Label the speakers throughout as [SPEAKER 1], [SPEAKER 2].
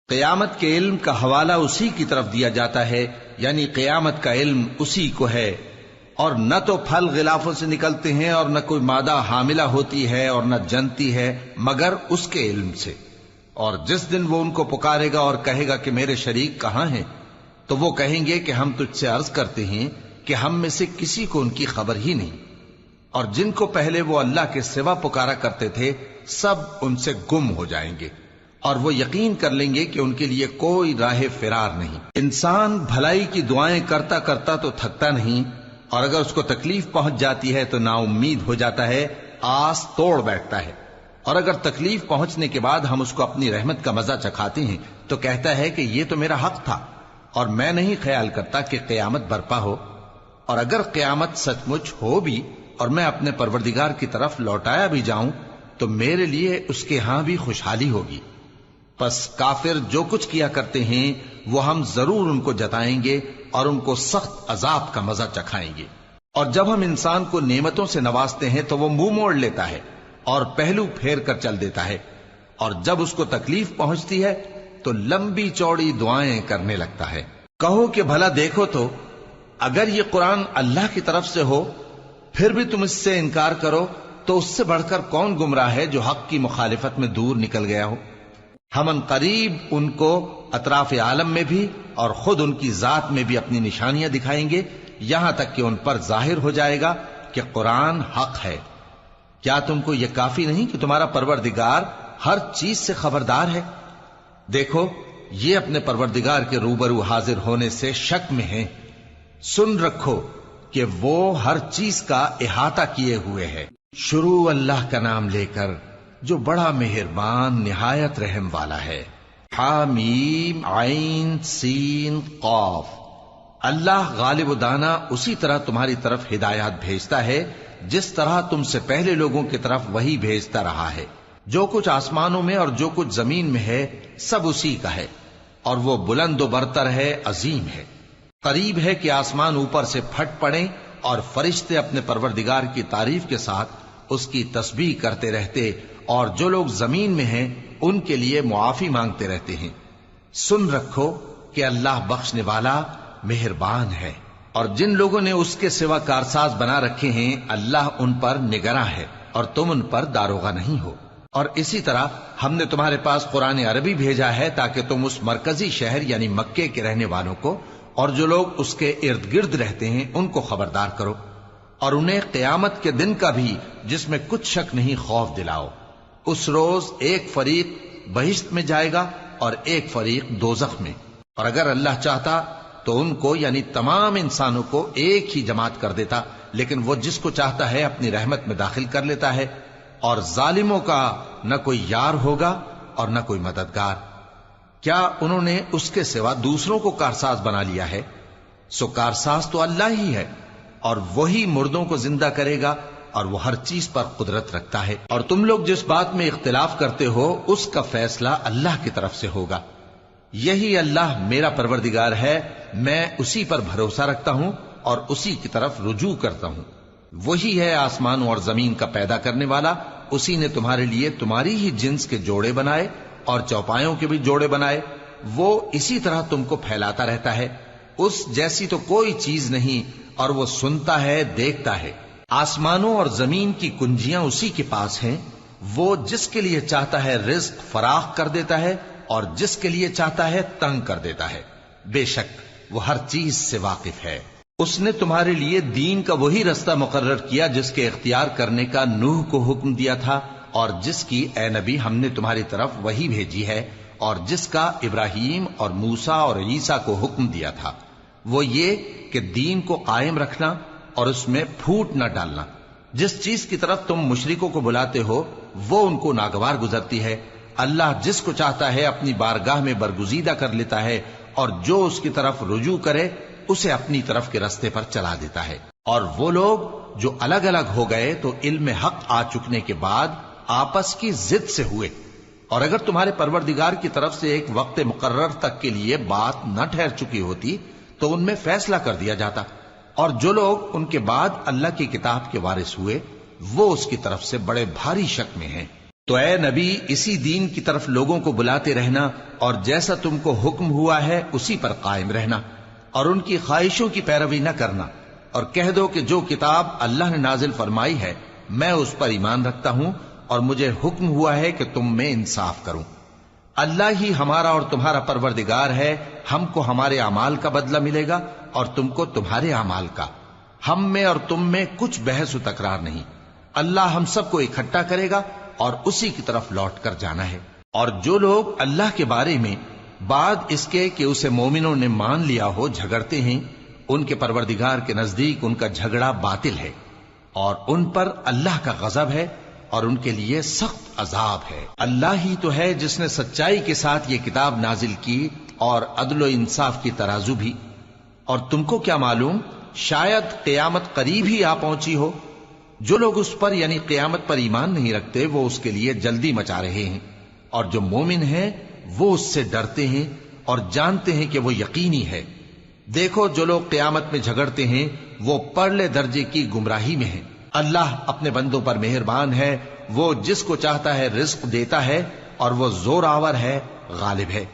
[SPEAKER 1] قیامت کے علم کا حوالہ اسی کی طرف دیا جاتا ہے، یعنی قیامت کا علم اسی کو ہے، اور نہ تو پھل غلافوں سے نکلتے ہیں اور نہ کوئی مادہ حاملہ ہوتی ہے اور نہ جنتی ہے مگر اس کے علم سے۔ اور جس دن وہ ان کو پکارے گا اور کہے گا کہ میرے شریک کہاں ہیں، تو وہ کہیں گے کہ ہم تجھ سے عرض کرتے ہیں کہ ہم میں سے کسی کو ان کی خبر ہی نہیں، اور جن کو پہلے وہ اللہ کے سوا پکارا کرتے تھے سب ان سے گم ہو جائیں گے، اور وہ یقین کر لیں گے کہ ان کے لیے کوئی راہ فرار نہیں۔ انسان بھلائی کی دعائیں کرتا کرتا تو تھکتا نہیں، اور اگر اس کو تکلیف پہنچ جاتی ہے تو نا امید ہو جاتا ہے، آس توڑ بیٹھتا ہے، اور اگر تکلیف پہنچنے کے بعد ہم اس کو اپنی رحمت کا مزہ چکھاتے ہیں تو کہتا ہے کہ یہ تو میرا حق تھا، اور میں نہیں خیال کرتا کہ قیامت برپا ہو۔ اور اگر قیامت سچ مچ ہو بھی اور میں اپنے پروردگار کی طرف لوٹایا بھی جاؤں تو میرے لیے اس کے ہاں بھی خوشحالی ہوگی۔ پس کافر جو کچھ کیا کرتے ہیں وہ ہم ضرور ان کو جتائیں گے اور ان کو سخت عذاب کا مزہ چکھائیں گے۔ اور جب ہم انسان کو نعمتوں سے نوازتے ہیں تو وہ منہ موڑ لیتا ہے اور پہلو پھیر کر چل دیتا ہے، اور جب اس کو تکلیف پہنچتی ہے تو لمبی چوڑی دعائیں کرنے لگتا ہے۔ کہو کہ بھلا دیکھو تو اگر یہ قرآن اللہ کی طرف سے ہو پھر بھی تم اس سے انکار کرو تو اس سے بڑھ کر کون گمراہ ہے جو حق کی مخالفت میں دور نکل گیا ہو۔ ہم ان قریب ان کو اطراف عالم میں بھی اور خود ان کی ذات میں بھی اپنی نشانیاں دکھائیں گے، یہاں تک کہ ان پر ظاہر ہو جائے گا کہ قرآن حق ہے۔ کیا تم کو یہ کافی نہیں کہ تمہارا پروردگار ہر چیز سے خبردار ہے؟ دیکھو یہ اپنے پروردگار کے روبرو حاضر ہونے سے شک میں ہیں، سن رکھو کہ وہ ہر چیز کا احاطہ کیے ہوئے ہے۔ شروع اللہ کا نام لے کر جو بڑا مہربان نہایت رحم والا ہے۔ حامیم عین سین قاف۔ اللہ غالب و دانا اسی طرح تمہاری طرف ہدایات بھیجتا ہے جس طرح تم سے پہلے لوگوں کی طرف وہی بھیجتا رہا ہے۔ جو کچھ آسمانوں میں اور جو کچھ زمین میں ہے سب اسی کا ہے، اور وہ بلند و برتر ہے، عظیم ہے۔ قریب ہے کہ آسمان اوپر سے پھٹ پڑیں اور فرشتے اپنے پروردگار کی تعریف کے ساتھ اس کی تسبیح کرتے رہتے، اور جو لوگ زمین میں ہیں ان کے لیے معافی مانگتے رہتے ہیں۔ سن رکھو کہ اللہ بخشنے والا مہربان ہے، اور جن لوگوں نے اس کے سوا کارساز بنا رکھے ہیں اللہ ان پر نگراں ہے اور تم ان پر داروغہ نہیں ہو۔ اور اسی طرح ہم نے تمہارے پاس قرآن عربی بھیجا ہے تاکہ تم اس مرکزی شہر یعنی مکے کے رہنے والوں کو اور جو لوگ اس کے ارد گرد رہتے ہیں ان کو خبردار کرو، اور انہیں قیامت کے دن کا بھی جس میں کچھ شک نہیں خوف دلاؤ۔ اس روز ایک فریق بہشت میں جائے گا اور ایک فریق دوزخ میں، اور اگر اللہ چاہتا تو ان کو یعنی تمام انسانوں کو ایک ہی جماعت کر دیتا، لیکن وہ جس کو چاہتا ہے اپنی رحمت میں داخل کر لیتا ہے، اور ظالموں کا نہ کوئی یار ہوگا اور نہ کوئی مددگار۔ کیا انہوں نے اس کے سوا دوسروں کو کارساز بنا لیا ہے؟ سو کارساز تو اللہ ہی ہے، اور وہی مردوں کو زندہ کرے گا، اور وہ ہر چیز پر قدرت رکھتا ہے۔ اور تم لوگ جس بات میں اختلاف کرتے ہو اس کا فیصلہ اللہ کی طرف سے ہوگا۔ یہی اللہ میرا پروردگار ہے، میں اسی پر بھروسہ رکھتا ہوں اور اسی کی طرف رجوع کرتا ہوں۔ وہی ہے آسمانوں اور زمین کا پیدا کرنے والا، اسی نے تمہارے لیے تمہاری ہی جنس کے جوڑے بنائے اور چوپایوں کے بھی جوڑے بنائے، وہ اسی طرح تم کو پھیلاتا رہتا ہے۔ اس جیسی تو کوئی چیز نہیں، اور وہ سنتا ہے، دیکھتا ہے۔ آسمانوں اور زمین کی کنجیاں اسی کے پاس ہیں، وہ جس کے لیے چاہتا ہے رزق فراخ کر دیتا ہے اور جس کے لیے چاہتا ہے تنگ کر دیتا ہے۔ بے شک وہ ہر چیز سے واقف ہے۔ اس نے تمہارے لیے دین کا وہی رستہ مقرر کیا جس کے اختیار کرنے کا نوح کو حکم دیا تھا، اور جس کی اے نبی ہم نے تمہاری طرف وہی بھیجی ہے، اور جس کا ابراہیم اور موسیٰ اور عیسیٰ کو حکم دیا تھا، وہ یہ کہ دین کو قائم رکھنا اور اس میں پھوٹ نہ ڈالنا۔ جس چیز کی طرف تم مشرکوں کو بلاتے ہو وہ ان کو ناگوار گزرتی ہے۔ اللہ جس کو چاہتا ہے اپنی بارگاہ میں برگزیدہ کر لیتا ہے، اور جو اس کی طرف رجوع کرے اسے اپنی طرف کے رستے پر چلا دیتا ہے۔ اور وہ لوگ جو الگ الگ ہو گئے تو علم حق آ چکنے کے بعد آپس کی ضد سے ہوئے، اور اگر تمہارے پروردگار کی طرف سے ایک وقت مقرر تک کے لیے بات نہ ٹھہر چکی ہوتی تو ان میں فیصلہ کر دیا جاتا، اور جو لوگ ان کے بعد اللہ کی کتاب کے وارث ہوئے وہ اس کی طرف سے بڑے بھاری شک میں ہیں۔ تو اے نبی اسی دین کی طرف لوگوں کو بلاتے رہنا اور جیسا تم کو حکم ہوا ہے اسی پر قائم رہنا اور ان کی خواہشوں کی پیروی نہ کرنا، اور کہہ دو کہ جو کتاب اللہ نے نازل فرمائی ہے میں اس پر ایمان رکھتا ہوں اور مجھے حکم ہوا ہے کہ تم میں انصاف کروں۔ اللہ ہی ہمارا اور تمہارا پروردگار ہے، ہم کو ہمارے اعمال کا بدلہ ملے گا اور تم کو تمہارے اعمال کا، ہم میں اور تم میں کچھ بحث و تکرار نہیں۔ اللہ ہم سب کو اکٹھا کرے گا اور اسی کی طرف لوٹ کر جانا ہے۔ اور جو لوگ اللہ کے بارے میں بعد اس کے کہ اسے مومنوں نے مان لیا ہو جھگڑتے ہیں، ان کے پروردگار کے نزدیک ان کا جھگڑا باطل ہے اور ان پر اللہ کا غضب ہے اور ان کے لیے سخت عذاب ہے۔ اللہ ہی تو ہے جس نے سچائی کے ساتھ یہ کتاب نازل کی اور عدل و انصاف کی ترازو بھی۔ اور تم کو کیا معلوم، شاید قیامت قریب ہی آ پہنچی ہو۔ جو لوگ اس پر یعنی قیامت پر ایمان نہیں رکھتے وہ اس کے لیے جلدی مچا رہے ہیں، اور جو مومن ہیں وہ اس سے ڈرتے ہیں اور جانتے ہیں کہ وہ یقینی ہے۔ دیکھو جو لوگ قیامت میں جھگڑتے ہیں وہ پرلے درجے کی گمراہی میں ہیں۔ اللہ اپنے بندوں پر مہربان ہے، وہ جس کو چاہتا ہے رزق دیتا ہے اور وہ زور آور ہے، غالب ہے۔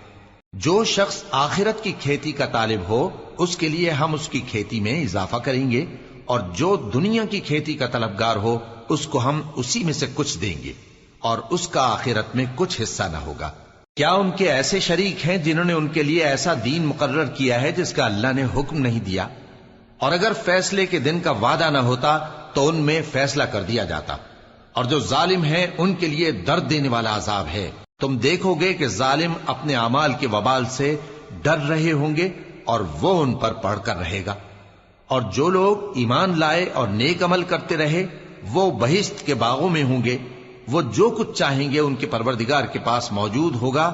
[SPEAKER 1] جو شخص آخرت کی کھیتی کا طالب ہو اس کے لیے ہم اس کی کھیتی میں اضافہ کریں گے، اور جو دنیا کی کھیتی کا طلبگار ہو اس کو ہم اسی میں سے کچھ دیں گے اور اس کا آخرت میں کچھ حصہ نہ ہوگا۔ کیا ان کے ایسے شریک ہیں جنہوں نے ان کے لیے ایسا دین مقرر کیا ہے جس کا اللہ نے حکم نہیں دیا؟ اور اگر فیصلے کے دن کا وعدہ نہ ہوتا تو ان میں فیصلہ کر دیا جاتا، اور جو ظالم ہیں ان کے لیے درد دینے والا عذاب ہے۔ تم دیکھو گے کہ ظالم اپنے اعمال کے وبال سے ڈر رہے ہوں گے اور وہ ان پر پڑھ کر رہے گا۔ اور جو لوگ ایمان لائے اور نیک عمل کرتے رہے وہ بہشت کے باغوں میں ہوں گے، وہ جو کچھ چاہیں گے ان کے پروردگار کے پاس موجود ہوگا۔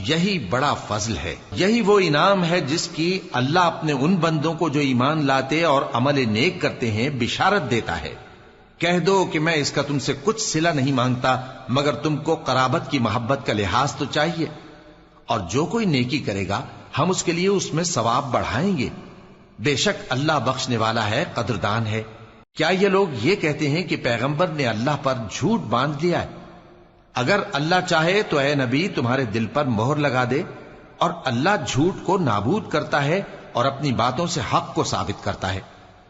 [SPEAKER 1] یہی بڑا فضل ہے، یہی وہ انعام ہے جس کی اللہ اپنے ان بندوں کو جو ایمان لاتے اور عمل نیک کرتے ہیں بشارت دیتا ہے۔ کہہ دو کہ میں اس کا تم سے کچھ صلہ نہیں مانگتا مگر تم کو قرابت کی محبت کا لحاظ تو چاہیے، اور جو کوئی نیکی کرے گا ہم اس کے لیے اس میں ثواب بڑھائیں گے۔ بے شک اللہ بخشنے والا ہے، قدردان ہے۔ کیا یہ لوگ یہ کہتے ہیں کہ پیغمبر نے اللہ پر جھوٹ باندھ لیا ہے؟ اگر اللہ چاہے تو اے نبی تمہارے دل پر مہر لگا دے، اور اللہ جھوٹ کو نابود کرتا ہے اور اپنی باتوں سے حق کو ثابت کرتا ہے۔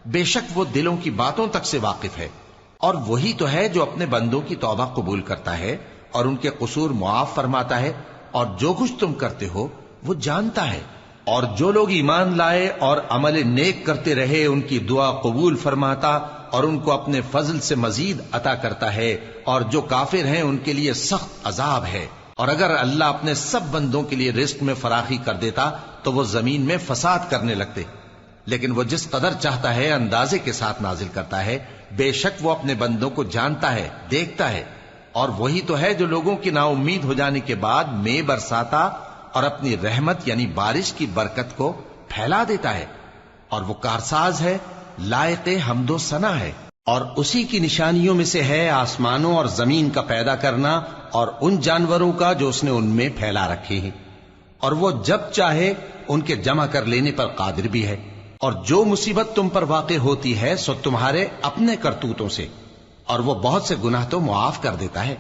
[SPEAKER 1] بے شک وہ دلوں کی باتوں تک سے واقف ہے، اور وہی تو ہے جو اپنے بندوں کی توبہ قبول کرتا ہے اور ان کے قصور معاف فرماتا ہے، اور جو کچھ تم کرتے ہو وہ جانتا ہے۔ اور جو لوگ ایمان لائے اور عمل نیک کرتے رہے ان کی دعا قبول فرماتا اور ان کو اپنے فضل سے مزید عطا کرتا ہے، اور جو کافر ہیں ان کے لیے سخت عذاب ہے۔ اور اگر اللہ اپنے سب بندوں کے لیے رزق میں فراخی کر دیتا تو وہ زمین میں فساد کرنے لگتے، لیکن وہ جس قدر چاہتا ہے اندازے کے ساتھ نازل کرتا ہے۔ بے شک وہ اپنے بندوں کو جانتا ہے، دیکھتا ہے، اور وہی تو ہے جو لوگوں کی نا امید ہو جانے کے بعد میں برساتا اور اپنی رحمت یعنی بارش کی برکت کو پھیلا دیتا ہے، اور وہ کارساز ہے، لائق حمد و ثنا ہے۔ اور اسی کی نشانیوں میں سے ہے آسمانوں اور زمین کا پیدا کرنا اور ان جانوروں کا جو اس نے ان میں پھیلا رکھے ہیں، اور وہ جب چاہے ان کے جمع کر لینے پر قادر بھی ہے۔ اور جو مصیبت تم پر واقع ہوتی ہے سو تمہارے اپنے کرتوتوں سے، اور وہ بہت سے گناہ تو معاف کر دیتا ہے۔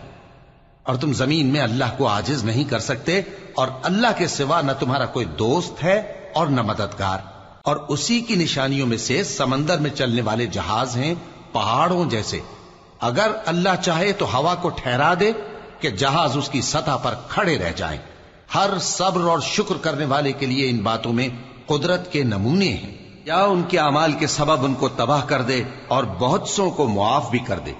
[SPEAKER 1] اور تم زمین میں اللہ کو عاجز نہیں کر سکتے، اور اللہ کے سوا نہ تمہارا کوئی دوست ہے اور نہ مددگار۔ اور اسی کی نشانیوں میں سے سمندر میں چلنے والے جہاز ہیں، پہاڑوں جیسے۔ اگر اللہ چاہے تو ہوا کو ٹھہرا دے کہ جہاز اس کی سطح پر کھڑے رہ جائیں۔ ہر صبر اور شکر کرنے والے کے لیے ان باتوں میں قدرت کے نمونے ہیں۔ یا ان کے اعمال کے سبب ان کو تباہ کر دے اور بہت سو کو معاف بھی کر دے۔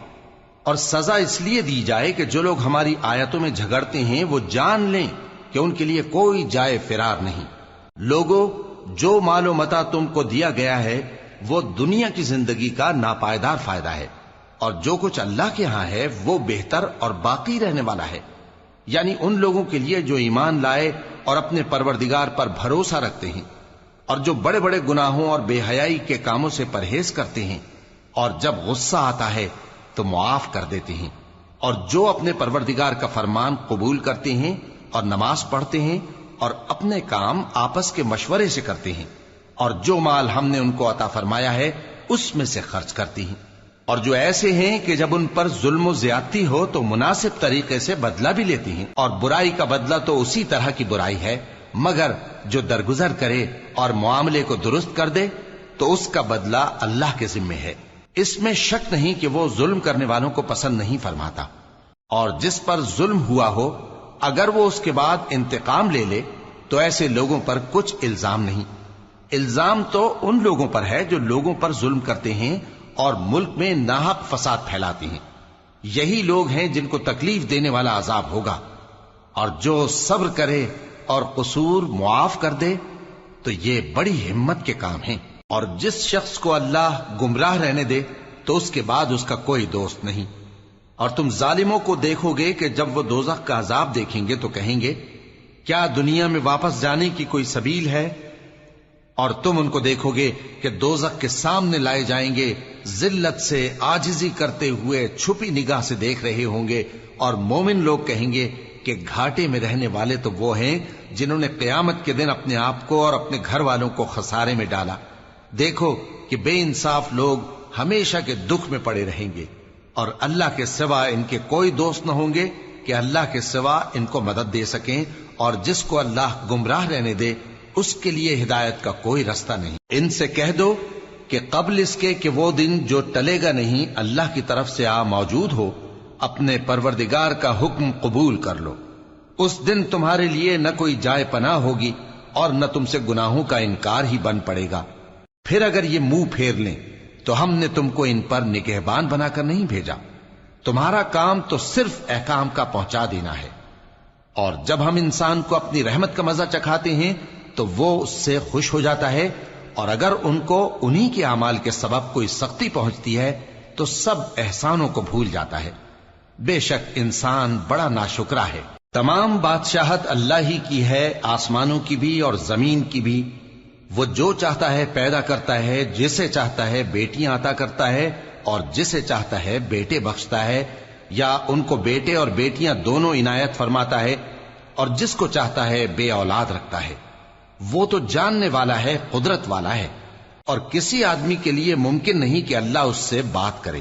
[SPEAKER 1] اور سزا اس لیے دی جائے کہ جو لوگ ہماری آیتوں میں جھگڑتے ہیں وہ جان لیں کہ ان کے لیے کوئی جائے فرار نہیں۔ لوگوں، جو مال و متاع تم کو دیا گیا ہے وہ دنیا کی زندگی کا ناپائیدار فائدہ ہے، اور جو کچھ اللہ کے ہاں ہے وہ بہتر اور باقی رہنے والا ہے، یعنی ان لوگوں کے لیے جو ایمان لائے اور اپنے پروردگار پر بھروسہ رکھتے ہیں، اور جو بڑے بڑے گناہوں اور بے حیائی کے کاموں سے پرہیز کرتے ہیں، اور جب غصہ آتا ہے تو معاف کر دیتے ہیں، اور جو اپنے پروردگار کا فرمان قبول کرتے ہیں اور نماز پڑھتے ہیں اور اپنے کام آپس کے مشورے سے کرتے ہیں، اور جو مال ہم نے ان کو عطا فرمایا ہے اس میں سے خرچ کرتی ہیں۔ اور جو ایسے ہیں کہ جب ان پر ظلم و زیادتی ہو تو مناسب طریقے سے بدلہ بھی لیتی ہیں، اور برائی کا بدلہ تو اسی طرح کی برائی ہے، مگر جو درگزر کرے اور معاملے کو درست کر دے تو اس کا بدلہ اللہ کے ذمے ہے۔ اس میں شک نہیں کہ وہ ظلم کرنے والوں کو پسند نہیں فرماتا، اور جس پر ظلم ہوا ہو اگر وہ اس کے بعد انتقام لے لے تو ایسے لوگوں پر کچھ الزام نہیں۔ الزام تو ان لوگوں پر ہے جو لوگوں پر ظلم کرتے ہیں اور ملک میں ناحق فساد پھیلاتے ہیں، یہی لوگ ہیں جن کو تکلیف دینے والا عذاب ہوگا۔ اور جو صبر کرے اور قصور معاف کر دے تو یہ بڑی ہمت کے کام ہیں۔ اور جس شخص کو اللہ گمراہ رہنے دے تو اس کے بعد اس کا کوئی دوست نہیں۔ اور تم ظالموں کو دیکھو گے کہ جب وہ دوزخ کا عذاب دیکھیں گے تو کہیں گے کیا دنیا میں واپس جانے کی کوئی سبیل ہے؟ اور تم ان کو دیکھو گے کہ دوزخ کے سامنے لائے جائیں گے، ذلت سے عاجزی کرتے ہوئے چھپی نگاہ سے دیکھ رہے ہوں گے، اور مومن لوگ کہیں گے کہ گھاٹے میں رہنے والے تو وہ ہیں جنہوں نے قیامت کے دن اپنے آپ کو اور اپنے گھر والوں کو خسارے میں ڈالا۔ دیکھو کہ بے انصاف لوگ ہمیشہ کے دکھ میں پڑے رہیں گے، اور اللہ کے سوا ان کے کوئی دوست نہ ہوں گے کہ اللہ کے سوا ان کو مدد دے سکیں، اور جس کو اللہ گمراہ رہنے دے اس کے لیے ہدایت کا کوئی رستہ نہیں۔ ان سے کہہ دو کہ قبل اس کے کہ وہ دن جو ٹلے گا نہیں اللہ کی طرف سے موجود ہو، اپنے پروردگار کا حکم قبول کر لو۔ اس دن تمہارے لیے نہ کوئی جائے پناہ ہوگی اور نہ تم سے گناہوں کا انکار ہی بن پڑے گا۔ پھر اگر یہ منہ پھیر لیں تو ہم نے تم کو ان پر نگہبان بنا کر نہیں بھیجا، تمہارا کام تو صرف احکام کا پہنچا دینا ہے۔ اور جب ہم انسان کو اپنی رحمت کا مزہ چکھاتے ہیں تو وہ اس سے خوش ہو جاتا ہے، اور اگر ان کو انہی کے اعمال کے سبب کوئی سختی پہنچتی ہے تو سب احسانوں کو بھول جاتا ہے۔ بے شک انسان بڑا ناشکرا ہے۔ تمام بادشاہت اللہ ہی کی ہے، آسمانوں کی بھی اور زمین کی بھی۔ وہ جو چاہتا ہے پیدا کرتا ہے، جسے چاہتا ہے بیٹیاں عطا کرتا ہے اور جسے چاہتا ہے بیٹے بخشتا ہے، یا ان کو بیٹے اور بیٹیاں دونوں عنایت فرماتا ہے، اور جس کو چاہتا ہے بے اولاد رکھتا ہے۔ وہ تو جاننے والا ہے، قدرت والا ہے، اور کسی آدمی کے لیے ممکن نہیں کہ اللہ اس سے بات کرے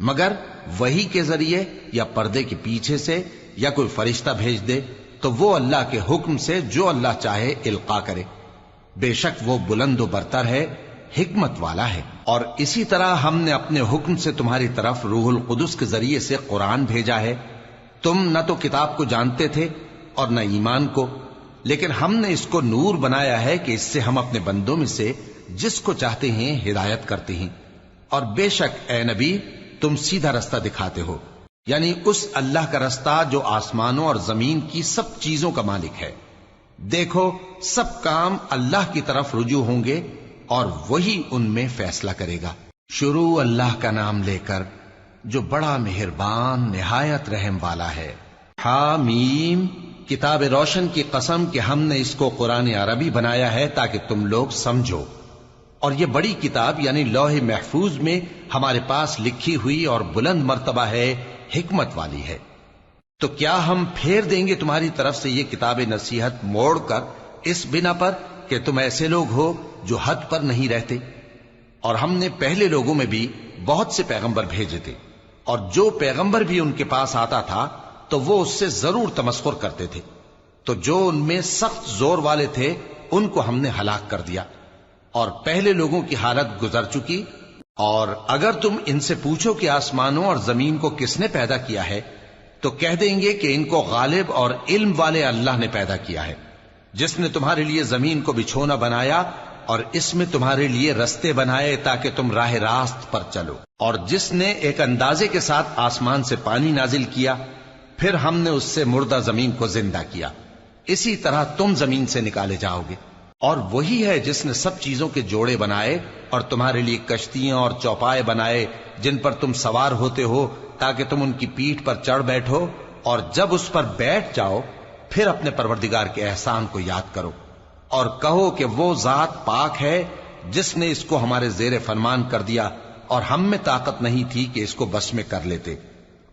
[SPEAKER 1] مگر وحی کے ذریعے یا پردے کے پیچھے سے، یا کوئی فرشتہ بھیج دے تو وہ اللہ کے حکم سے جو اللہ چاہے القا کرے۔ بے شک وہ بلند و برتر ہے، حکمت والا ہے۔ اور اسی طرح ہم نے اپنے حکم سے تمہاری طرف روح القدس کے ذریعے سے قرآن بھیجا ہے۔ تم نہ تو کتاب کو جانتے تھے اور نہ ایمان کو، لیکن ہم نے اس کو نور بنایا ہے کہ اس سے ہم اپنے بندوں میں سے جس کو چاہتے ہیں ہدایت کرتے ہیں۔ اور بے شک اے نبی تم سیدھا رستہ دکھاتے ہو، یعنی اس اللہ کا رستہ جو آسمانوں اور زمین کی سب چیزوں کا مالک ہے۔ دیکھو سب کام اللہ کی طرف رجوع ہوں گے اور وہی ان میں فیصلہ کرے گا۔ شروع اللہ کا نام لے کر جو بڑا مہربان نہایت رحم والا ہے۔ حامیم، کتاب روشن کی قسم کہ ہم نے اس کو قرآن عربی بنایا ہے تاکہ تم لوگ سمجھو، اور یہ بڑی کتاب یعنی لوح محفوظ میں ہمارے پاس لکھی ہوئی اور بلند مرتبہ ہے، حکمت والی ہے۔ تو کیا ہم پھیر دیں گے تمہاری طرف سے یہ کتاب نصیحت موڑ کر اس بنا پر کہ تم ایسے لوگ ہو جو حد پر نہیں رہتے؟ اور ہم نے پہلے لوگوں میں بھی بہت سے پیغمبر بھیجے تھے، اور جو پیغمبر بھی ان کے پاس آتا تھا تو وہ اس سے ضرور تمسخر کرتے تھے، تو جو ان میں سخت زور والے تھے ان کو ہم نے ہلاک کر دیا، اور پہلے لوگوں کی حالت گزر چکی۔ اور اگر تم ان سے پوچھو کہ آسمانوں اور زمین کو کس نے پیدا کیا ہے تو کہہ دیں گے کہ ان کو غالب اور علم والے اللہ نے پیدا کیا ہے، جس نے تمہارے لیے زمین کو بچھونا بنایا اور اس میں تمہارے لیے رستے بنائے تاکہ تم راہ راست پر چلو، اور جس نے ایک اندازے کے ساتھ آسمان سے پانی نازل کیا، پھر ہم نے اس سے مردہ زمین کو زندہ کیا، اسی طرح تم زمین سے نکالے جاؤ گے۔ اور وہی ہے جس نے سب چیزوں کے جوڑے بنائے اور تمہارے لیے کشتیاں اور چوپائے بنائے جن پر تم سوار ہوتے ہو تاکہ تم ان کی پیٹھ پر چڑھ بیٹھو، اور جب اس پر بیٹھ جاؤ پھر اپنے پروردگار کے احسان کو یاد کرو اور کہو کہ وہ ذات پاک ہے جس نے اس کو ہمارے زیر فرمان کر دیا اور ہم میں طاقت نہیں تھی کہ اس کو بس میں کر لیتے،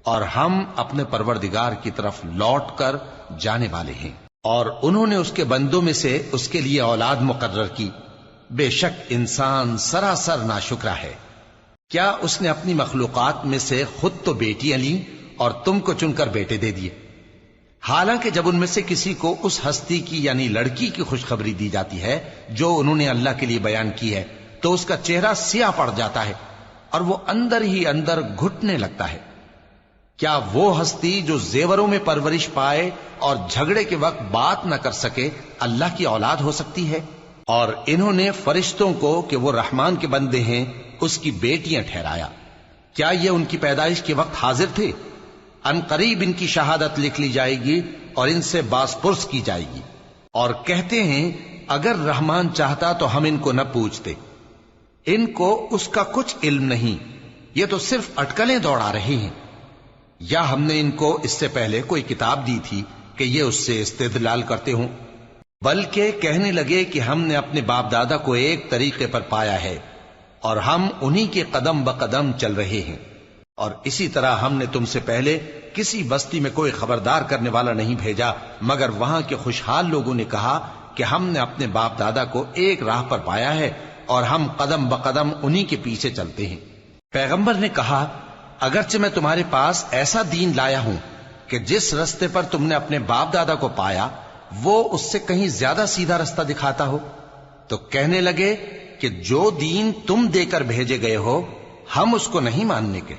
[SPEAKER 1] اور ہم اپنے پروردگار کی طرف لوٹ کر جانے والے ہیں۔ اور انہوں نے اس کے بندوں میں سے اس کے لیے اولاد مقرر کی، بے شک انسان سراسر ناشکرا ہے۔ کیا اس نے اپنی مخلوقات میں سے خود تو بیٹیاں لیں اور تم کو چن کر بیٹے دے دیے؟ حالانکہ جب ان میں سے کسی کو اس ہستی کی یعنی لڑکی کی خوشخبری دی جاتی ہے جو انہوں نے اللہ کے لیے بیان کی ہے تو اس کا چہرہ سیاہ پڑ جاتا ہے اور وہ اندر ہی اندر گھٹنے لگتا ہے۔ کیا وہ ہستی جو زیوروں میں پرورش پائے اور جھگڑے کے وقت بات نہ کر سکے اللہ کی اولاد ہو سکتی ہے؟ اور انہوں نے فرشتوں کو کہ وہ رحمان کے بندے ہیں اس کی بیٹیاں ٹھہرایا۔ کیا یہ ان کی پیدائش کے وقت حاضر تھے؟ ان قریب ان کی شہادت لکھ لی جائے گی اور ان سے باز پرس کی جائے گی۔ اور کہتے ہیں اگر رحمان چاہتا تو ہم ان کو نہ پوچھتے، ان کو اس کا کچھ علم نہیں، یہ تو صرف اٹکلیں دوڑا رہے ہیں۔ یا ہم نے ان کو اس سے پہلے کوئی کتاب دی تھی کہ یہ اس سے استدلال کرتے ہوں؟ بلکہ کہنے لگے کہ ہم نے اپنے باپ دادا کو ایک طریقے پر پایا ہے اور ہم انہی کے قدم بقدم چل رہے ہیں، اور اسی طرح ہم نے تم سے پہلے کسی بستی میں کوئی خبردار کرنے والا نہیں بھیجا مگر وہاں کے خوشحال لوگوں نے کہا کہ ہم نے اپنے باپ دادا کو ایک راہ پر پایا ہے اور ہم قدم بقدم انہی کے پیچھے چلتے ہیں۔ پیغمبر نے کہا اگرچہ میں تمہارے پاس ایسا دین لایا ہوں کہ جس رستے پر تم نے اپنے باپ دادا کو پایا وہ اس سے کہیں زیادہ سیدھا رستہ دکھاتا ہو، تو کہنے لگے کہ جو دین تم دے کر بھیجے گئے ہو ہم اس کو نہیں ماننے کے،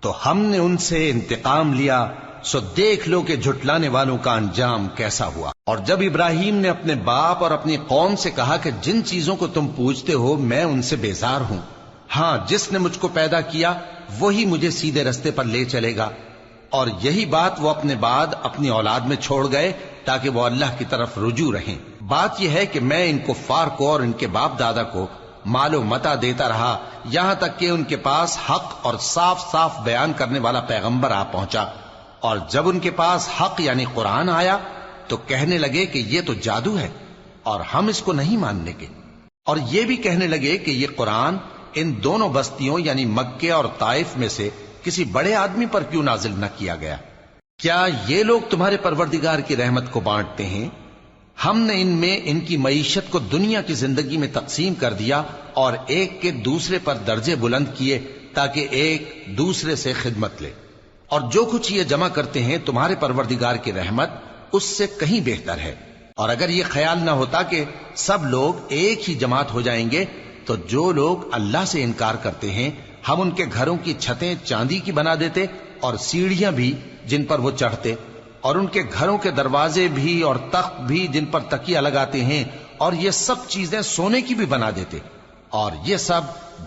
[SPEAKER 1] تو ہم نے ان سے انتقام لیا، سو دیکھ لو کہ جھٹلانے والوں کا انجام کیسا ہوا۔ اور جب ابراہیم نے اپنے باپ اور اپنی قوم سے کہا کہ جن چیزوں کو تم پوجتے ہو میں ان سے بیزار ہوں، ہاں جس نے مجھ کو پیدا کیا وہی مجھے سیدھے رستے پر لے چلے گا، اور یہی بات وہ اپنے بعد اپنی اولاد میں چھوڑ گئے تاکہ وہ اللہ کی طرف رجوع رہیں۔ بات یہ ہے کہ میں ان کفار کو اور ان کے باپ دادا کو مال و متاع دیتا رہا یہاں تک کہ ان کے پاس حق اور صاف صاف بیان کرنے والا پیغمبر آ پہنچا، اور جب ان کے پاس حق یعنی قرآن آیا تو کہنے لگے کہ یہ تو جادو ہے اور ہم اس کو نہیں ماننے کے، اور یہ بھی کہنے لگے کہ یہ قرآن ان دونوں بستیوں یعنی مکے اور طائف میں سے کسی بڑے آدمی پر کیوں نازل نہ کیا گیا؟ کیا یہ لوگ تمہارے پروردگار کی رحمت کو بانٹتے ہیں؟ ہم نے ان میں ان کی معیشت کو دنیا کی زندگی میں تقسیم کر دیا اور ایک کے دوسرے پر درجے بلند کیے تاکہ ایک دوسرے سے خدمت لے، اور جو کچھ یہ جمع کرتے ہیں تمہارے پروردگار کی رحمت اس سے کہیں بہتر ہے۔ اور اگر یہ خیال نہ ہوتا کہ سب لوگ ایک ہی جماعت ہو جائیں گے تو جو لوگ اللہ سے انکار کرتے ہیں ہم ان کے گھروں کی چھتیں چاندی کی بنا دیتے اور سیڑھیاں بھی جن پر وہ چڑھتے، اور ان کے گھروں کے دروازے بھی اور تخت بھی جن پر تکیہ لگاتے ہیں اور یہ سب چیزیں سونے کی بھی بنا دیتے، اور یہ سب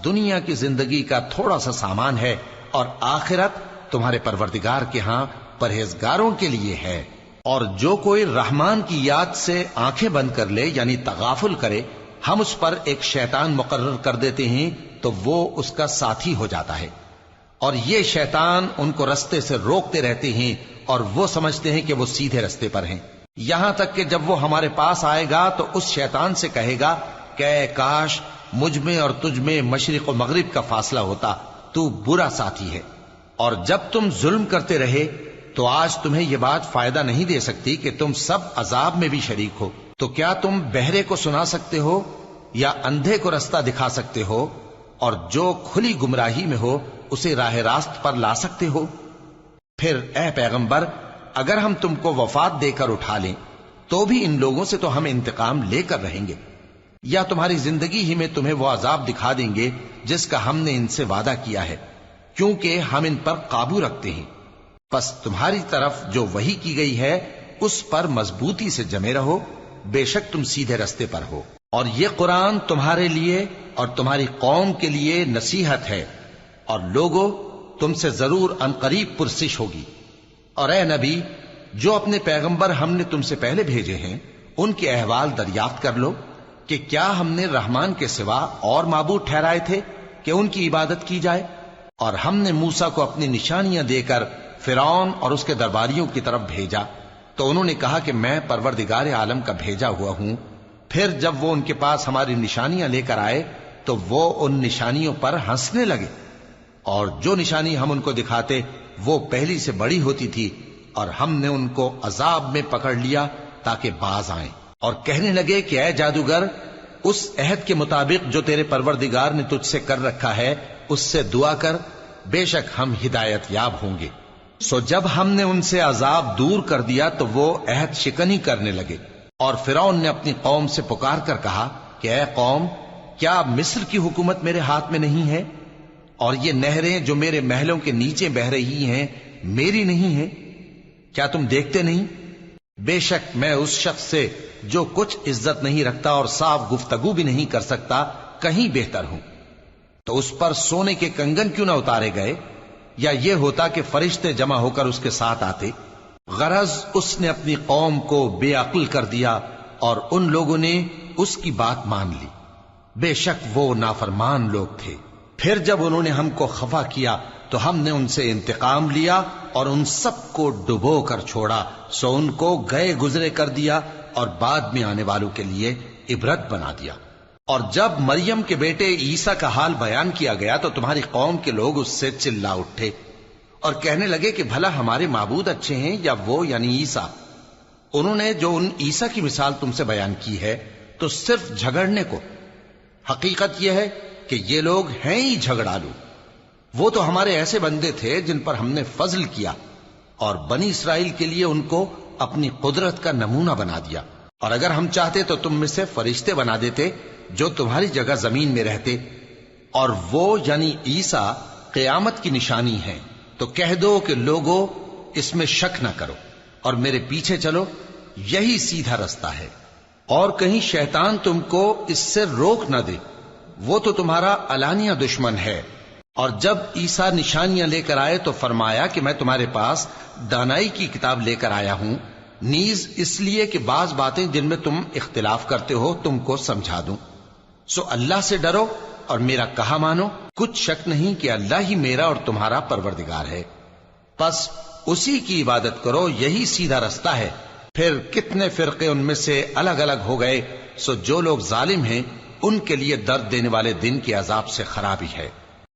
[SPEAKER 1] دنیا کی زندگی کا تھوڑا سا سامان ہے، اور آخرت تمہارے پروردگار کے ہاں پرہیزگاروں کے لیے ہے۔ اور جو کوئی رحمان کی یاد سے آنکھیں بند کر لے یعنی تغافل کرے ہم اس پر ایک شیطان مقرر کر دیتے ہیں تو وہ اس کا ساتھی ہو جاتا ہے، اور یہ شیطان ان کو رستے سے روکتے رہتے ہیں اور وہ سمجھتے ہیں کہ وہ سیدھے رستے پر ہیں، یہاں تک کہ جب وہ ہمارے پاس آئے گا تو اس شیطان سے کہے گا کہ اے کاش مجھ میں اور تجھ میں مشرق و مغرب کا فاصلہ ہوتا، تو برا ساتھی ہے۔ اور جب تم ظلم کرتے رہے تو آج تمہیں یہ بات فائدہ نہیں دے سکتی کہ تم سب عذاب میں بھی شریک ہو، تو کیا تم بہرے کو سنا سکتے ہو یا اندھے کو رستہ دکھا سکتے ہو، اور جو کھلی گمراہی میں ہو اسے راہ راست پر لا سکتے ہو؟ پھر اے پیغمبر اگر ہم تم کو وفات دے کر اٹھا لیں تو بھی ان لوگوں سے تو ہم انتقام لے کر رہیں گے، یا تمہاری زندگی ہی میں تمہیں وہ عذاب دکھا دیں گے جس کا ہم نے ان سے وعدہ کیا ہے، کیونکہ ہم ان پر قابو رکھتے ہیں۔ پس تمہاری طرف جو وحی کی گئی ہے اس پر مضبوطی سے جمے رہو، بے شک تم سیدھے رستے پر ہو، اور یہ قرآن تمہارے لیے اور تمہاری قوم کے لیے نصیحت ہے، اور لوگوں تم سے ضرور عنقریب پرسش ہوگی۔ اور اے نبی جو اپنے پیغمبر ہم نے تم سے پہلے بھیجے ہیں ان کے احوال دریافت کر لو کہ کیا ہم نے رحمان کے سوا اور معبود ٹھہرائے تھے کہ ان کی عبادت کی جائے؟ اور ہم نے موسیٰ کو اپنی نشانیاں دے کر فرعون اور اس کے درباریوں کی طرف بھیجا تو انہوں نے کہا کہ میں پروردگار عالم کا بھیجا ہوا ہوں۔ پھر جب وہ ان کے پاس ہماری نشانیاں لے کر آئے تو وہ ان نشانیوں پر ہنسنے لگے، اور جو نشانی ہم ان کو دکھاتے وہ پہلی سے بڑی ہوتی تھی، اور ہم نے ان کو عذاب میں پکڑ لیا تاکہ باز آئیں، اور کہنے لگے کہ اے جادوگر اس عہد کے مطابق جو تیرے پروردگار نے تجھ سے کر رکھا ہے اس سے دعا کر، بے شک ہم ہدایت یاب ہوں گے۔ سو جب ہم نے ان سے عذاب دور کر دیا تو وہ عہد شکنی کرنے لگے، اور فرعون نے اپنی قوم سے پکار کر کہا کہ اے قوم، کیا مصر کی حکومت میرے ہاتھ میں نہیں ہے، اور یہ نہریں جو میرے محلوں کے نیچے بہ رہی ہیں میری نہیں ہیں؟ کیا تم دیکھتے نہیں؟ بے شک میں اس شخص سے جو کچھ عزت نہیں رکھتا اور صاف گفتگو بھی نہیں کر سکتا کہیں بہتر ہوں۔ تو اس پر سونے کے کنگن کیوں نہ اتارے گئے، یا یہ ہوتا کہ فرشتے جمع ہو کر اس کے ساتھ آتے؟ غرض اس نے اپنی قوم کو بے عقل کر دیا اور ان لوگوں نے اس کی بات مان لی، بے شک وہ نافرمان لوگ تھے۔ پھر جب انہوں نے ہم کو خفا کیا تو ہم نے ان سے انتقام لیا اور ان سب کو ڈبو کر چھوڑا، سو ان کو گئے گزرے کر دیا اور بعد میں آنے والوں کے لیے عبرت بنا دیا۔ اور جب مریم کے بیٹے عیسیٰ کا حال بیان کیا گیا تو تمہاری قوم کے لوگ اس سے چلا اٹھے اور کہنے لگے کہ بھلا ہمارے معبود اچھے ہیں یا وہ یعنی عیسیٰ؟ انہوں نے جو ان عیسیٰ کی مثال تم سے بیان کی ہے تو صرف جھگڑنے کو۔ حقیقت یہ ہے کہ یہ لوگ ہیں ہی جھگڑالو۔ وہ تو ہمارے ایسے بندے تھے جن پر ہم نے فضل کیا، اور بنی اسرائیل کے لیے ان کو اپنی قدرت کا نمونہ بنا دیا، اور اگر ہم چاہتے تو تم میں سے فرشتے بنا دیتے جو تمہاری جگہ زمین میں رہتے، اور وہ یعنی عیسیٰ قیامت کی نشانی ہے۔ تو کہہ دو کہ لوگوں اس میں شک نہ کرو اور میرے پیچھے چلو، یہی سیدھا رستہ ہے، اور کہیں شیطان تم کو اس سے روک نہ دے، وہ تو تمہارا علانیہ دشمن ہے۔ اور جب عیسیٰ نشانیاں لے کر آئے تو فرمایا کہ میں تمہارے پاس دانائی کی کتاب لے کر آیا ہوں، نیز اس لیے کہ بعض باتیں جن میں تم اختلاف کرتے ہو تم کو سمجھا دوں۔ سو اللہ سے ڈرو اور میرا کہا مانو، کچھ شک نہیں کہ اللہ ہی میرا اور تمہارا پروردگار ہے، پس اسی کی عبادت کرو، یہی سیدھا رستہ ہے۔ پھر کتنے فرقے ان میں سے الگ الگ ہو گئے، سو جو لوگ ظالم ہیں ان کے لیے درد دینے والے دن کے عذاب سے خرابی ہے۔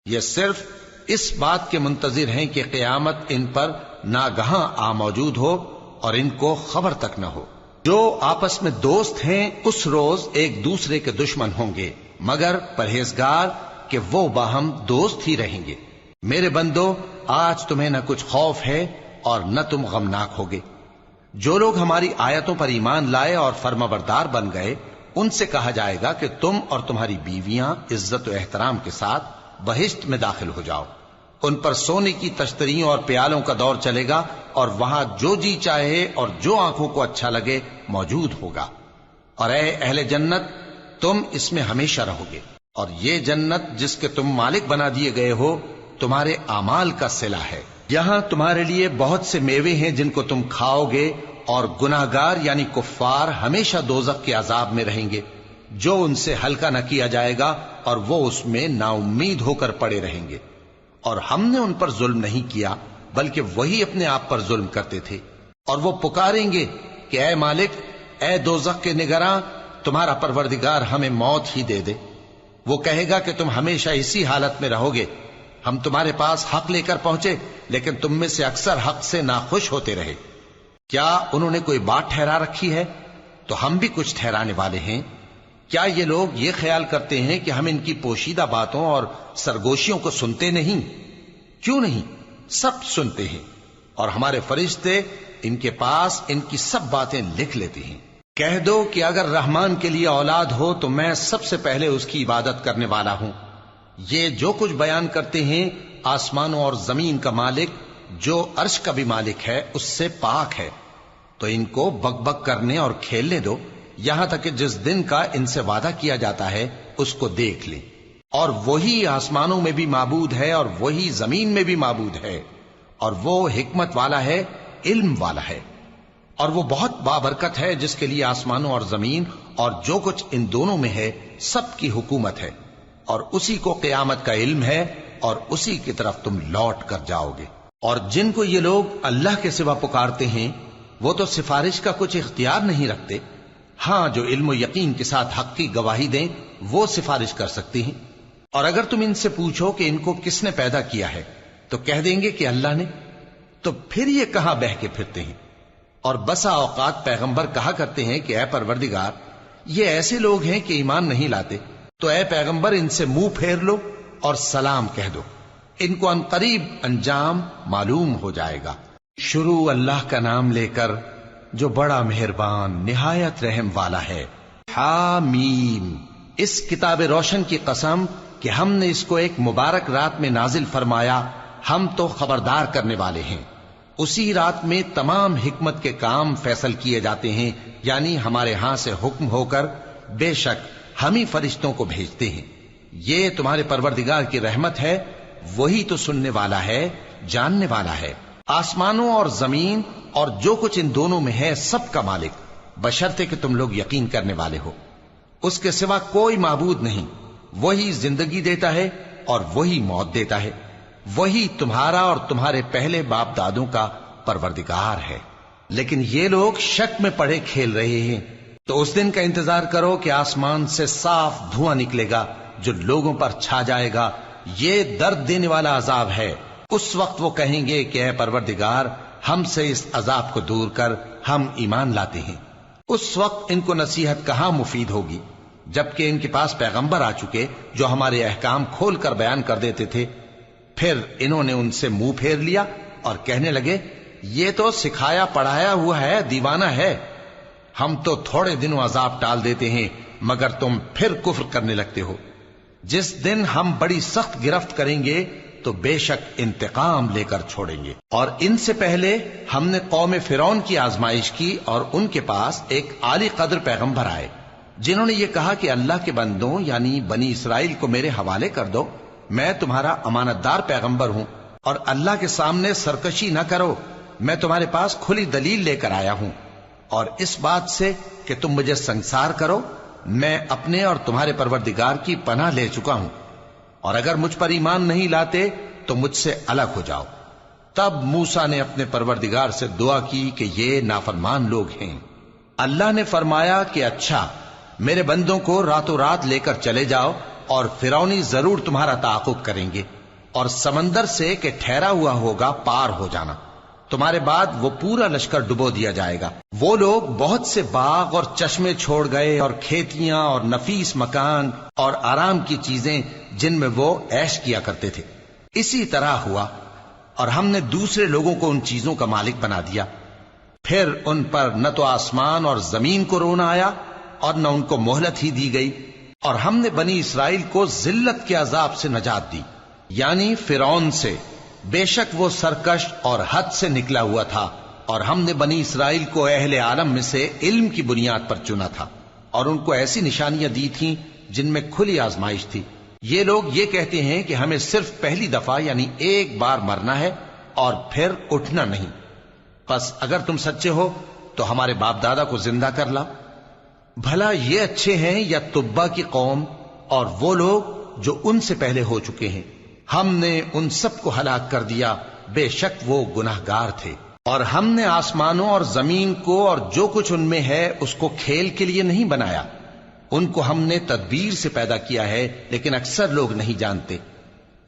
[SPEAKER 1] یہ صرف اس بات کے منتظر ہیں کہ قیامت ان پر ناگہاں آ موجود ہو اور ان کو خبر تک نہ ہو۔ جو آپس میں دوست ہیں اس روز ایک دوسرے کے دشمن ہوں گے، مگر پرہیزگار کہ وہ باہم دوست ہی رہیں گے۔ میرے بندو، آج تمہیں نہ کچھ خوف ہے اور نہ تم غمناک ہوگے۔ جو لوگ ہماری آیتوں پر ایمان لائے اور فرمانبردار بن گئے، ان سے کہا جائے گا کہ تم اور تمہاری بیویاں عزت و احترام کے ساتھ بہشت میں داخل ہو جاؤ۔ ان پر سونے کی تشتریوں اور پیالوں کا دور چلے گا، اور وہاں جو جی چاہے اور جو آنکھوں کو اچھا لگے موجود ہوگا۔ اور اے اہل جنت، تم اس میں ہمیشہ رہو گے، اور یہ جنت جس کے تم مالک بنا دیے گئے ہو تمہارے اعمال کا صلہ ہے۔ یہاں تمہارے لیے بہت سے میوے ہیں جن کو تم کھاؤ گے، اور گناہگار یعنی کفار ہمیشہ دوزخ کے عذاب میں رہیں گے، جو ان سے ہلکا نہ کیا جائے گا، اور وہ اس میں نا امید ہو کر پڑے رہیں گے۔ اور ہم نے ان پر ظلم نہیں کیا بلکہ وہی اپنے آپ پر ظلم کرتے تھے۔ اور وہ پکاریں گے کہ اے مالک، اے دوزخ کے نگراں، تمہارا پروردگار ہمیں موت ہی دے دے۔ وہ کہے گا کہ تم ہمیشہ اسی حالت میں رہو گے، ہم تمہارے پاس حق لے کر پہنچے لیکن تم میں سے اکثر حق سے ناخوش ہوتے رہے۔ کیا انہوں نے کوئی بات ٹھہرا رکھی ہے؟ تو ہم بھی کچھ ٹھہرانے والے ہیں۔ کیا یہ لوگ یہ خیال کرتے ہیں کہ ہم ان کی پوشیدہ باتوں اور سرگوشیوں کو سنتے نہیں؟ کیوں نہیں، سب سنتے ہیں، اور ہمارے فرشتے ان کے پاس ان کی سب باتیں لکھ لیتے ہیں۔ کہہ دو کہ اگر رحمان کے لیے اولاد ہو تو میں سب سے پہلے اس کی عبادت کرنے والا ہوں۔ یہ جو کچھ بیان کرتے ہیں آسمانوں اور زمین کا مالک جو عرش کا بھی مالک ہے اس سے پاک ہے، تو ان کو بک بک کرنے اور کھیلنے دو، یہاں تک کہ جس دن کا ان سے وعدہ کیا جاتا ہے اس کو دیکھ لیں۔ اور وہی آسمانوں میں بھی معبود ہے اور وہی زمین میں بھی معبود ہے، اور وہ حکمت والا ہے، علم والا ہے، اور وہ بہت بابرکت ہے جس کے لیے آسمانوں اور زمین اور جو کچھ ان دونوں میں ہے سب کی حکومت ہے، اور اسی کو قیامت کا علم ہے، اور اسی کی طرف تم لوٹ کر جاؤ گے۔ اور جن کو یہ لوگ اللہ کے سوا پکارتے ہیں وہ تو سفارش کا کچھ اختیار نہیں رکھتے، ہاں جو علم و یقین کے ساتھ حق کی گواہی دیں وہ سفارش کر سکتی ہیں۔ اور اگر تم ان سے پوچھو کہ ان کو کس نے پیدا کیا ہے تو کہہ دیں گے کہ اللہ نے، تو پھر یہ کہاں بہہ کے پھرتے ہیں۔ اور بسا اوقات پیغمبر کہا کرتے ہیں کہ اے پروردگار، یہ ایسے لوگ ہیں کہ ایمان نہیں لاتے، تو اے پیغمبر ان سے منہ پھیر لو اور سلام کہہ دو، ان کو ان قریب انجام معلوم ہو جائے گا۔ شروع اللہ کا نام لے کر جو بڑا مہربان نہایت رحم والا ہے۔ حامیم، اس کتاب روشن کی قسم کہ ہم نے اس کو ایک مبارک رات میں نازل فرمایا، ہم تو خبردار کرنے والے ہیں۔ اسی رات میں تمام حکمت کے کام فیصل کیے جاتے ہیں، یعنی ہمارے ہاں سے حکم ہو کر بے شک ہم ہی فرشتوں کو بھیجتے ہیں۔ یہ تمہارے پروردگار کی رحمت ہے، وہی تو سننے والا ہے، جاننے والا ہے۔ آسمانوں اور زمین اور جو کچھ ان دونوں میں ہے سب کا مالک، بشرطے کہ تم لوگ یقین کرنے والے ہو۔ اس کے سوا کوئی معبود نہیں، وہی زندگی دیتا ہے اور وہی موت دیتا ہے، وہی تمہارا اور تمہارے پہلے باپ دادوں کا پروردگار ہے۔ لیکن یہ لوگ شک میں پڑے کھیل رہے ہیں، تو اس دن کا انتظار کرو کہ آسمان سے صاف دھواں نکلے گا جو لوگوں پر چھا جائے گا، یہ درد دینے والا عذاب ہے۔ اس وقت وہ کہیں گے کہ اے پروردگار، ہم سے اس عذاب کو دور کر، ہم ایمان لاتے ہیں۔ اس وقت ان کو نصیحت کہاں مفید ہوگی، جبکہ ان کے پاس پیغمبر آ چکے جو ہمارے احکام کھول کر بیان کر دیتے تھے۔ پھر انہوں نے ان سے منہ پھیر لیا اور کہنے لگے، یہ تو سکھایا پڑھایا ہوا ہے، دیوانہ ہے، ہم تو تھوڑے دنوں عذاب ٹال دیتے ہیں مگر تم پھر کفر کرنے لگتے ہو۔ جس دن ہم بڑی سخت گرفت کریں گے تو بے شک انتقام لے کر چھوڑیں گے۔ اور ان سے پہلے ہم نے قوم فرعون کی آزمائش کی اور ان کے پاس ایک عالی قدر پیغمبر آئے جنہوں نے یہ کہا کہ اللہ کے بندوں یعنی بنی اسرائیل کو میرے حوالے کر دو، میں تمہارا امانت دار پیغمبر ہوں، اور اللہ کے سامنے سرکشی نہ کرو، میں تمہارے پاس کھلی دلیل لے کر آیا ہوں، اور اس بات سے کہ تم مجھے سنگسار کرو، میں اپنے اور تمہارے پروردگار کی پناہ لے چکا ہوں، اور اگر مجھ پر ایمان نہیں لاتے تو مجھ سے الگ ہو جاؤ۔ تب موسیٰ نے اپنے پروردگار سے دعا کی کہ یہ نافرمان لوگ ہیں۔ اللہ نے فرمایا کہ اچھا، میرے بندوں کو راتوں رات لے کر چلے جاؤ، اور فرعونی ضرور تمہارا تعاقب کریں گے، اور سمندر سے کہ ٹھہرا ہوا ہوگا پار ہو جانا، تمہارے بعد وہ پورا لشکر ڈبو دیا جائے گا۔ وہ لوگ بہت سے باغ اور چشمے چھوڑ گئے اور کھیتیاں اور نفیس مکان اور آرام کی چیزیں جن میں وہ عیش کیا کرتے تھے۔ اسی طرح ہوا، اور ہم نے دوسرے لوگوں کو ان چیزوں کا مالک بنا دیا۔ پھر ان پر نہ تو آسمان اور زمین کو رونا آیا اور نہ ان کو مہلت ہی دی گئی، اور ہم نے بنی اسرائیل کو ذلت کے عذاب سے نجات دی، یعنی فرعون سے، بے شک وہ سرکش اور حد سے نکلا ہوا تھا، اور ہم نے بنی اسرائیل کو اہل عالم میں سے علم کی بنیاد پر چنا تھا، اور ان کو ایسی نشانیاں دی تھیں جن میں کھلی آزمائش تھی۔ یہ لوگ یہ کہتے ہیں کہ ہمیں صرف پہلی دفعہ یعنی ایک بار مرنا ہے اور پھر اٹھنا نہیں، پس اگر تم سچے ہو تو ہمارے باپ دادا کو زندہ کر لاؤ۔ بھلا یہ اچھے ہیں یا تبا کی قوم اور وہ لوگ جو ان سے پہلے ہو چکے ہیں؟ ہم نے ان سب کو ہلاک کر دیا، بے شک وہ گناہگار تھے۔ اور ہم نے آسمانوں اور زمین کو اور جو کچھ ان میں ہے اس کو کھیل کے لیے نہیں بنایا، ان کو ہم نے تدبیر سے پیدا کیا ہے، لیکن اکثر لوگ نہیں جانتے۔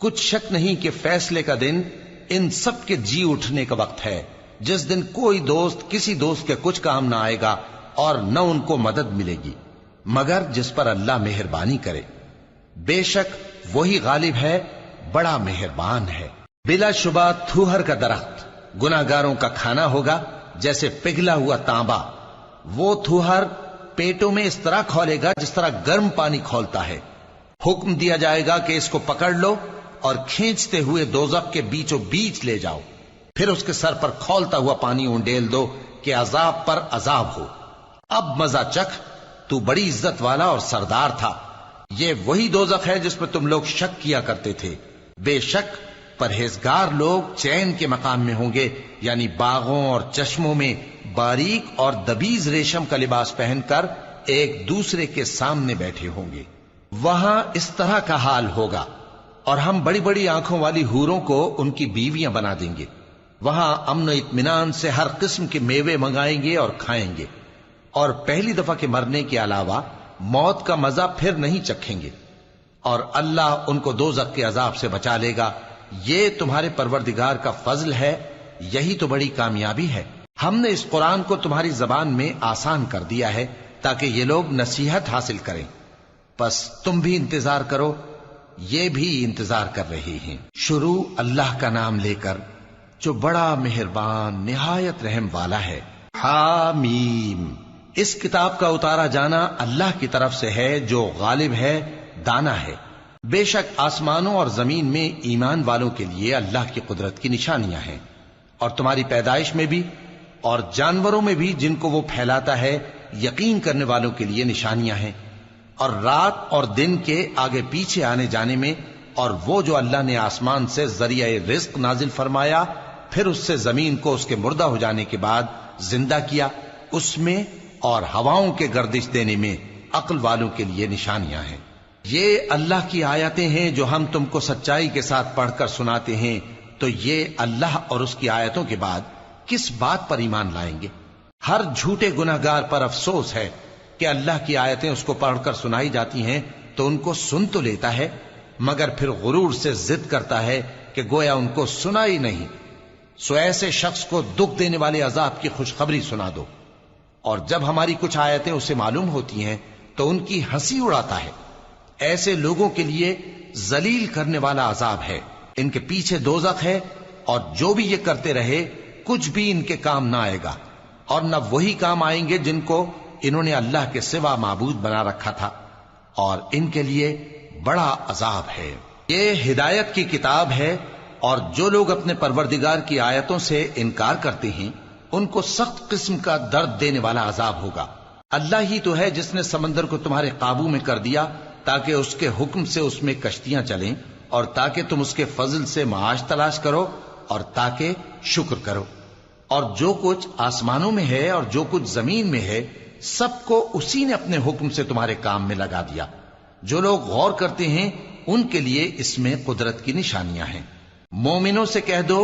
[SPEAKER 1] کچھ شک نہیں کہ فیصلے کا دن ان سب کے جی اٹھنے کا وقت ہے، جس دن کوئی دوست کسی دوست کے کچھ کام نہ آئے گا اور نہ ان کو مدد ملے گی مگر جس پر اللہ مہربانی کرے، بے شک وہی غالب ہے، بڑا مہربان ہے۔ بلا شبہ تھوہر کا درخت گناہگاروں کا کھانا ہوگا جیسے پگھلا ہوا تانبا، وہ تھوہر پیٹوں میں اس طرح کھولے گا جس طرح گرم پانی کھولتا ہے۔ حکم دیا جائے گا کہ اس کو پکڑ لو اور کھینچتے ہوئے دوزخ کے بیچوں بیچ لے جاؤ، پھر اس کے سر پر کھولتا ہوا پانی اونڈیل دو کہ عذاب پر عذاب ہو۔ اب مزہ چکھ، تو بڑی عزت والا اور سردار تھا۔ یہ وہی دوزخ ہے جس پر تم لوگ شک کیا کرتے تھے۔ بے شک پرہیزگار لوگ چین کے مقام میں ہوں گے، یعنی باغوں اور چشموں میں باریک اور دبیز ریشم کا لباس پہن کر ایک دوسرے کے سامنے بیٹھے ہوں گے۔ وہاں اس طرح کا حال ہوگا، اور ہم بڑی بڑی آنکھوں والی حوروں کو ان کی بیویاں بنا دیں گے۔ وہاں امن و اطمینان سے ہر قسم کے میوے منگائیں گے اور کھائیں گے، اور پہلی دفعہ کے مرنے کے علاوہ موت کا مزہ پھر نہیں چکھیں گے، اور اللہ ان کو دوزخ کے عذاب سے بچا لے گا۔ یہ تمہارے پروردگار کا فضل ہے، یہی تو بڑی کامیابی ہے۔ ہم نے اس قرآن کو تمہاری زبان میں آسان کر دیا ہے تاکہ یہ لوگ نصیحت حاصل کریں، پس تم بھی انتظار کرو، یہ بھی انتظار کر رہے ہیں۔ شروع اللہ کا نام لے کر جو بڑا مہربان نہایت رحم والا ہے۔ حامیم، اس کتاب کا اتارا جانا اللہ کی طرف سے ہے جو غالب ہے، دانا ہے۔ بے شک آسمانوں اور زمین میں ایمان والوں کے لیے اللہ کی قدرت کی نشانیاں ہیں، اور تمہاری پیدائش میں بھی اور جانوروں میں بھی جن کو وہ پھیلاتا ہے یقین کرنے والوں کے لیے نشانیاں ہیں، اور رات اور دن کے آگے پیچھے آنے جانے میں، اور وہ جو اللہ نے آسمان سے ذریعہ رزق نازل فرمایا پھر اس سے زمین کو اس کے مردہ ہو جانے کے بعد زندہ کیا، اس میں اور ہواؤں کے گردش دینے میں عقل والوں کے لیے نشانیاں ہیں۔ یہ اللہ کی آیتیں ہیں جو ہم تم کو سچائی کے ساتھ پڑھ کر سناتے ہیں، تو یہ اللہ اور اس کی آیتوں کے بعد کس بات پر ایمان لائیں گے؟ ہر جھوٹے گناہگار پر افسوس ہے کہ اللہ کی آیتیں اس کو پڑھ کر سنائی جاتی ہیں تو ان کو سن تو لیتا ہے، مگر پھر غرور سے ضد کرتا ہے کہ گویا ان کو سنا ہی نہیں۔ سو ایسے شخص کو دکھ دینے والے عذاب کی خوشخبری سنا دو، اور جب ہماری کچھ آیتیں اسے معلوم ہوتی ہیں تو ان کی ہنسی اڑاتا ہے۔ ایسے لوگوں کے لیے ذلیل کرنے والا عذاب ہے، ان کے پیچھے دوزخ ہے، اور جو بھی یہ کرتے رہے کچھ بھی ان کے کام نہ آئے گا، اور نہ وہی کام آئیں گے جن کو انہوں نے اللہ کے سوا معبود بنا رکھا تھا، اور ان کے لیے بڑا عذاب ہے۔ یہ ہدایت کی کتاب ہے، اور جو لوگ اپنے پروردگار کی آیتوں سے انکار کرتے ہیں ان کو سخت قسم کا درد دینے والا عذاب ہوگا۔ اللہ ہی تو ہے جس نے سمندر کو تمہارے قابو میں کر دیا تاکہ اس کے حکم سے اس میں کشتیاں چلیں، اور تاکہ تم اس کے فضل سے معاش تلاش کرو، اور تاکہ شکر کرو۔ اور جو کچھ آسمانوں میں ہے اور جو کچھ زمین میں ہے سب کو اسی نے اپنے حکم سے تمہارے کام میں لگا دیا۔ جو لوگ غور کرتے ہیں ان کے لیے اس میں قدرت کی نشانیاں ہیں۔ مومنوں سے کہہ دو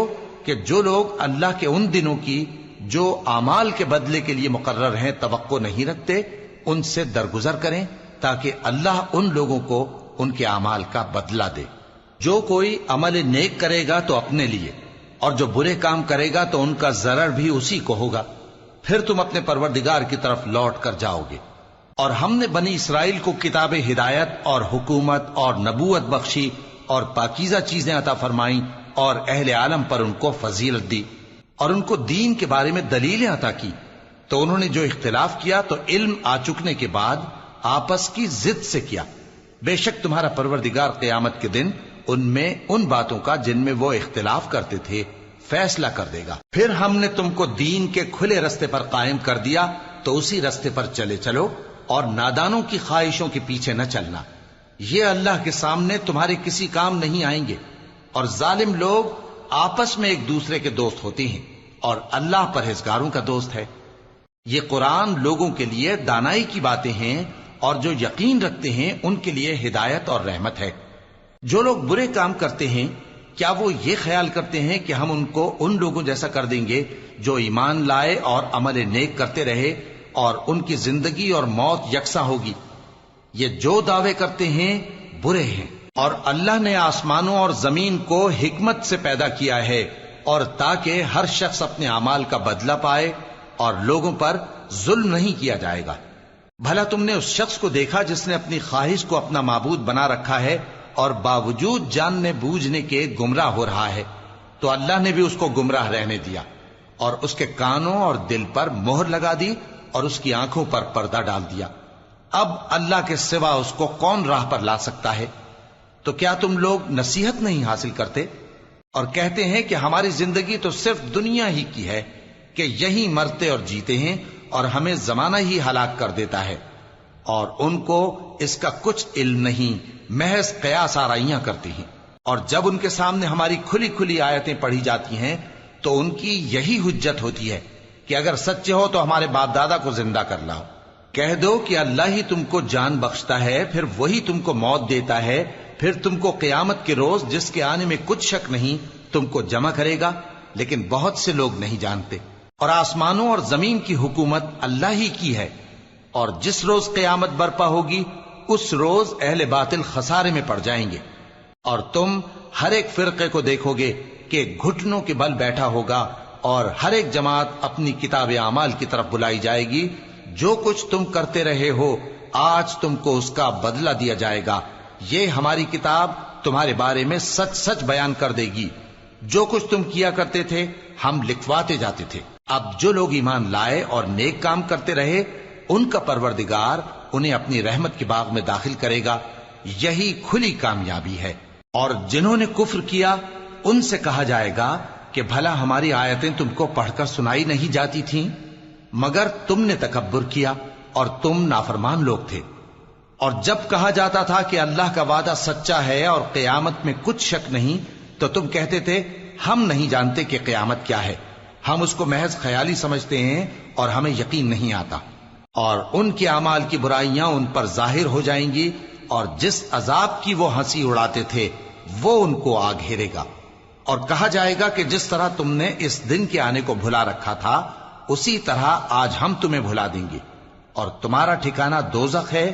[SPEAKER 1] کہ جو لوگ اللہ کے ان دنوں کی جو اعمال کے بدلے کے لیے مقرر ہیں توقع نہیں رکھتے، ان سے درگزر کریں تاکہ اللہ ان لوگوں کو ان کے اعمال کا بدلہ دے۔ جو کوئی عمل نیک کرے گا تو اپنے لیے، اور جو برے کام کرے گا تو ان کا ضرر بھی اسی کو ہوگا، پھر تم اپنے پروردگار کی طرف لوٹ کر جاؤ گے۔ اور ہم نے بنی اسرائیل کو کتاب ہدایت اور حکومت اور نبوت بخشی اور پاکیزہ چیزیں عطا فرمائیں، اور اہل عالم پر ان کو فضیلت دی، اور ان کو دین کے بارے میں دلیلیں عطا کی، تو انہوں نے جو اختلاف کیا تو علم آ چکنے کے بعد آپس کی ضد سے کیا۔ بے شک تمہارا پروردگار قیامت کے دن ان میں ان باتوں کا جن میں وہ اختلاف کرتے تھے فیصلہ کر دے گا۔ پھر ہم نے تم کو دین کے کھلے رستے پر قائم کر دیا، تو اسی رستے پر چلے چلو، اور نادانوں کی خواہشوں کے پیچھے نہ چلنا، یہ اللہ کے سامنے تمہارے کسی کام نہیں آئیں گے۔ اور ظالم لوگ آپس میں ایک دوسرے کے دوست ہوتے ہیں، اور اللہ پرہیزگاروں کا دوست ہے۔ یہ قرآن لوگوں کے لیے دانائی کی باتیں ہیں، اور جو یقین رکھتے ہیں ان کے لیے ہدایت اور رحمت ہے۔ جو لوگ برے کام کرتے ہیں کیا وہ یہ خیال کرتے ہیں کہ ہم ان کو ان لوگوں جیسا کر دیں گے جو ایمان لائے اور عمل نیک کرتے رہے، اور ان کی زندگی اور موت یکساں ہوگی؟ یہ جو دعوے کرتے ہیں برے ہیں۔ اور اللہ نے آسمانوں اور زمین کو حکمت سے پیدا کیا ہے، اور تاکہ ہر شخص اپنے اعمال کا بدلہ پائے، اور لوگوں پر ظلم نہیں کیا جائے گا۔ بھلا تم نے اس شخص کو دیکھا جس نے اپنی خواہش کو اپنا معبود بنا رکھا ہے، اور باوجود جاننے بوجھنے کے گمراہ ہو رہا ہے؟ تو اللہ نے بھی اس کو گمراہ رہنے دیا، اور اس کے کانوں اور دل پر مہر لگا دی، اور اس کی آنکھوں پر پردہ ڈال دیا۔ اب اللہ کے سوا اس کو کون راہ پر لا سکتا ہے؟ تو کیا تم لوگ نصیحت نہیں حاصل کرتے؟ اور کہتے ہیں کہ ہماری زندگی تو صرف دنیا ہی کی ہے، کہ یہی مرتے اور جیتے ہیں، اور ہمیں زمانہ ہی ہلاک کر دیتا ہے، اور ان کو اس کا کچھ علم نہیں، محض قیاس آرائیاں کرتے ہیں۔ اور جب ان کے سامنے ہماری کھلی کھلی آیتیں پڑھی جاتی ہیں تو ان کی یہی حجت ہوتی ہے کہ اگر سچے ہو تو ہمارے باپ دادا کو زندہ کر لاؤ۔ کہہ دو کہ اللہ ہی تم کو جان بخشتا ہے، پھر وہی تم کو موت دیتا ہے، پھر تم کو قیامت کے روز جس کے آنے میں کچھ شک نہیں تم کو جمع کرے گا، لیکن بہت سے لوگ نہیں جانتے۔ اور آسمانوں اور زمین کی حکومت اللہ ہی کی ہے، اور جس روز قیامت برپا ہوگی اس روز اہل باطل خسارے میں پڑ جائیں گے۔ اور تم ہر ایک فرقے کو دیکھو گے کہ گھٹنوں کے بل بیٹھا ہوگا، اور ہر ایک جماعت اپنی کتاب اعمال کی طرف بلائی جائے گی۔ جو کچھ تم کرتے رہے ہو آج تم کو اس کا بدلہ دیا جائے گا، یہ ہماری کتاب تمہارے بارے میں سچ سچ بیان کر دے گی. جو کچھ تم کیا کرتے تھے ہم لکھواتے جاتے تھے. اب جو لوگ ایمان لائے اور نیک کام کرتے رہے ان کا پروردگار انہیں اپنی رحمت کے باغ میں داخل کرے گا. یہی کھلی کامیابی ہے. اور جنہوں نے کفر کیا ان سے کہا جائے گا کہ بھلا ہماری آیتیں تم کو پڑھ کر سنائی نہیں جاتی تھیں؟ مگر تم نے تکبر کیا اور تم نافرمان لوگ تھے. اور جب کہا جاتا تھا کہ اللہ کا وعدہ سچا ہے اور قیامت میں کچھ شک نہیں تو تم کہتے تھے ہم نہیں جانتے کہ قیامت کیا ہے، ہم اس کو محض خیالی سمجھتے ہیں اور ہمیں یقین نہیں آتا. اور ان کے اعمال کی برائیاں ان پر ظاہر ہو جائیں گی اور جس عذاب کی وہ ہنسی اڑاتے تھے وہ ان کو آ گھیرے گا. اور کہا جائے گا کہ جس طرح تم نے اس دن کے آنے کو بھلا رکھا تھا اسی طرح آج ہم تمہیں بھلا دیں گے، اور تمہارا ٹھکانہ دوزخ ہے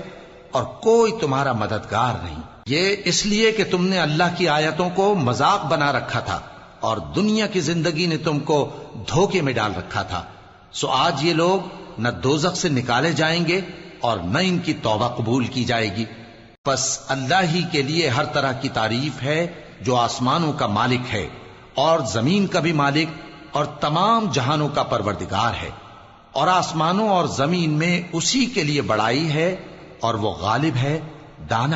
[SPEAKER 1] اور کوئی تمہارا مددگار نہیں. یہ اس لیے کہ تم نے اللہ کی آیتوں کو مذاق بنا رکھا تھا اور دنیا کی زندگی نے تم کو دھوکے میں ڈال رکھا تھا. سو آج یہ لوگ نہ دوزخ سے نکالے جائیں گے اور نہ ان کی توبہ قبول کی جائے گی. پس اللہ ہی کے لیے ہر طرح کی تعریف ہے جو آسمانوں کا مالک ہے اور زمین کا بھی مالک اور تمام جہانوں کا پروردگار ہے. اور آسمانوں اور زمین میں اسی کے لیے بڑائی ہے اور وہ غالب ہے، دانا